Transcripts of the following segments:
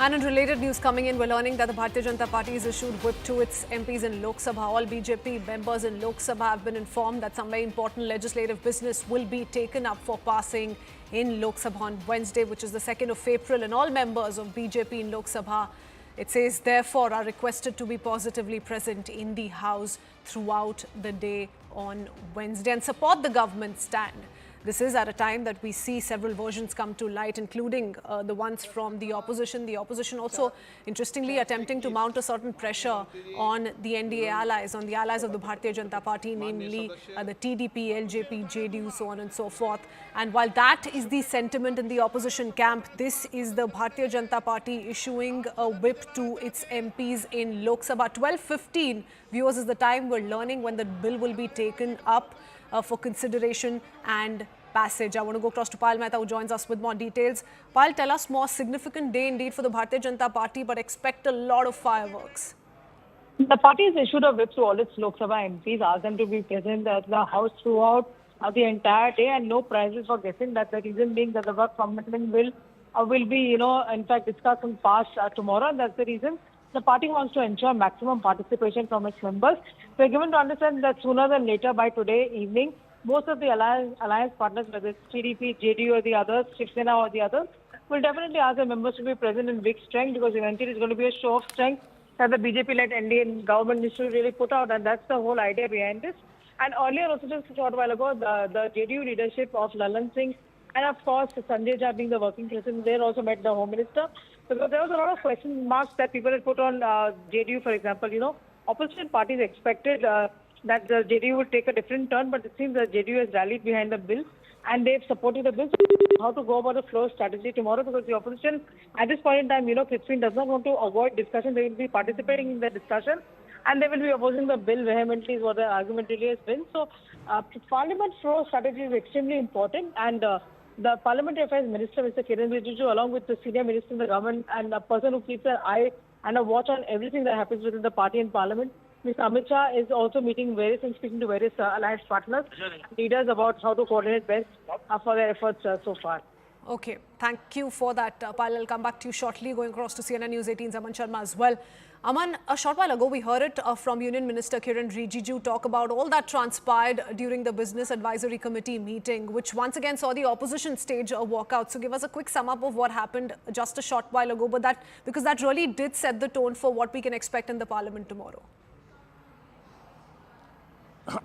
And in related news coming in, we're learning that the Bharatiya Janata Party has issued whip to its MPs in Lok Sabha. All BJP members in Lok Sabha have been informed that some very important legislative business will be taken up for passing in Lok Sabha on Wednesday, which is the 2nd of April. And all members of BJP in Lok Sabha, it says, therefore, are requested to be positively present in the House throughout the day on Wednesday and support the government stand. This is at a time that we see several versions come to light, including the ones from the opposition. The opposition also, interestingly, attempting to mount a certain pressure on the NDA allies, on the allies of the Bharatiya Janata Party, namely the TDP, LJP, JDU, so on and so forth. And while that is the sentiment in the opposition camp, this is the Bharatiya Janata Party issuing a whip to its MPs in Lok Sabha. 12:15, viewers, is the time we're learning when the bill will be taken up for consideration and passage. I want to go across to Payal Mehta, who joins us with more details. Payal, tell us more. Significant day indeed for the Bharatiya Janata Party, but expect a lot of fireworks. The party has issued a whip to all its Lok Sabha MPs, asked them to be present at the House throughout the entire day, and no prizes for guessing. That the reason being that the WAQF Amendment Bill will be, in fact, discussed and passed tomorrow, and that's the reason the party wants to ensure maximum participation from its members. We're given to understand that sooner than later, by today evening, most of the alliance partners, whether it's TDP, JDU or the others, Shiv Sena or the others, will definitely ask the members to be present in big strength, because eventually it's going to be a show of strength that the BJP-led NDA government needs to really put out, and that's the whole idea behind this. And earlier, also just a short while ago, the JDU leadership of Lalan Singh and of course Sanjay Jha being the working president, they also met the Home Minister, because there was a lot of question marks that people had put on JDU, for example. Opposition parties expected that the JDU would take a different turn, but it seems that JDU has rallied behind the bill and they've supported the bill. How to go about the flow strategy tomorrow, because the opposition at this point in time, Kritzwin does not want to avoid discussion. They will be participating in the discussion and they will be opposing the bill vehemently, is what the argument really has been. So Parliament flow strategy is extremely important, and the Parliamentary Affairs Minister, Mr. Kiran Rijiju, along with the senior minister in the government and a person who keeps an eye and a watch on everything that happens within the party and Parliament, Mr. Amit Shah, is also meeting various and speaking to various alliance partners, leaders, about how to coordinate best for their efforts so far. Okay, thank you for that, Payal. I'll come back to you shortly, going across to CNN News 18's Aman Sharma as well. Aman, a short while ago, we heard it from Union Minister Kiran Rijiju talk about all that transpired during the Business Advisory Committee meeting, which once again saw the opposition stage a walkout. So give us a quick sum up of what happened just a short while ago, but because that really did set the tone for what we can expect in the Parliament tomorrow.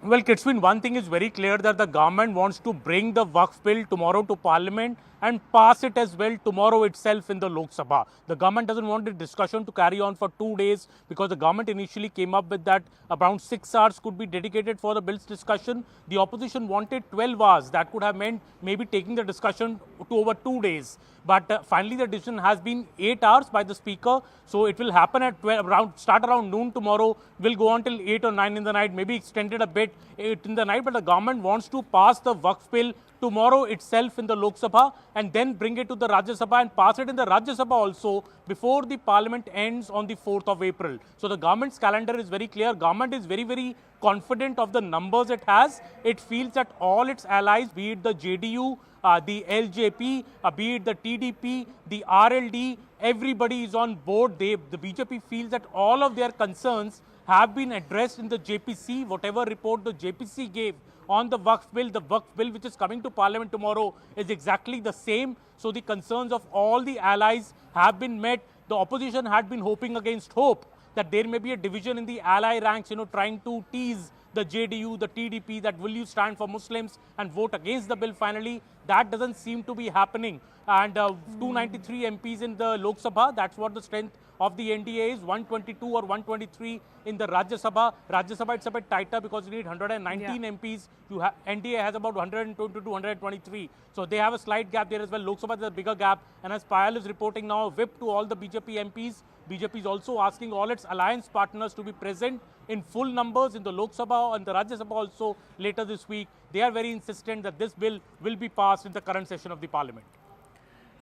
Well, Kritzwin, one thing is very clear, that the government wants to bring the WAQF bill tomorrow to Parliament and pass it as well tomorrow itself in the Lok Sabha. The government doesn't want the discussion to carry on for 2 days, because the government initially came up with that around 6 hours could be dedicated for the bill's discussion. The opposition wanted 12 hours. That could have meant maybe taking the discussion to over 2 days. But finally, the decision has been 8 hours by the Speaker. So it will happen at start around noon tomorrow, will go on till 8 or 9 in the night, maybe extended a bit in the night. But the government wants to pass the WAQF bill tomorrow itself in the Lok Sabha and then bring it to the Rajya Sabha and pass it in the Rajya Sabha also before the Parliament ends on the 4th of April. So the government's calendar is very clear. Government is very, very confident of the numbers it has. It feels that all its allies, be it the JDU, the LJP, be it the TDP, the RLD, everybody is on board. The BJP feels that all of their concerns have been addressed in the JPC. Whatever report the JPC gave on the WAQF bill which is coming to Parliament tomorrow is exactly the same. So the concerns of all the allies have been met. The opposition had been hoping against hope that there may be a division in the ally ranks, trying to tease the JDU, the TDP, that will you stand for Muslims and vote against the bill finally. That doesn't seem to be happening. And 293 MPs in the Lok Sabha, that's what the strength of the NDA is. 122 or 123 in the Rajya Sabha. Rajya Sabha, it's a bit tighter because you need 119 MPs. NDA has about 122 to 123. So they have a slight gap there as well. Lok Sabha is a bigger gap. And as Payal is reporting now, a whip to all the BJP MPs. BJP is also asking all its alliance partners to be present in full numbers in the Lok Sabha and the Rajya Sabha also later this week. They are very insistent that this bill will be passed in the current session of the Parliament.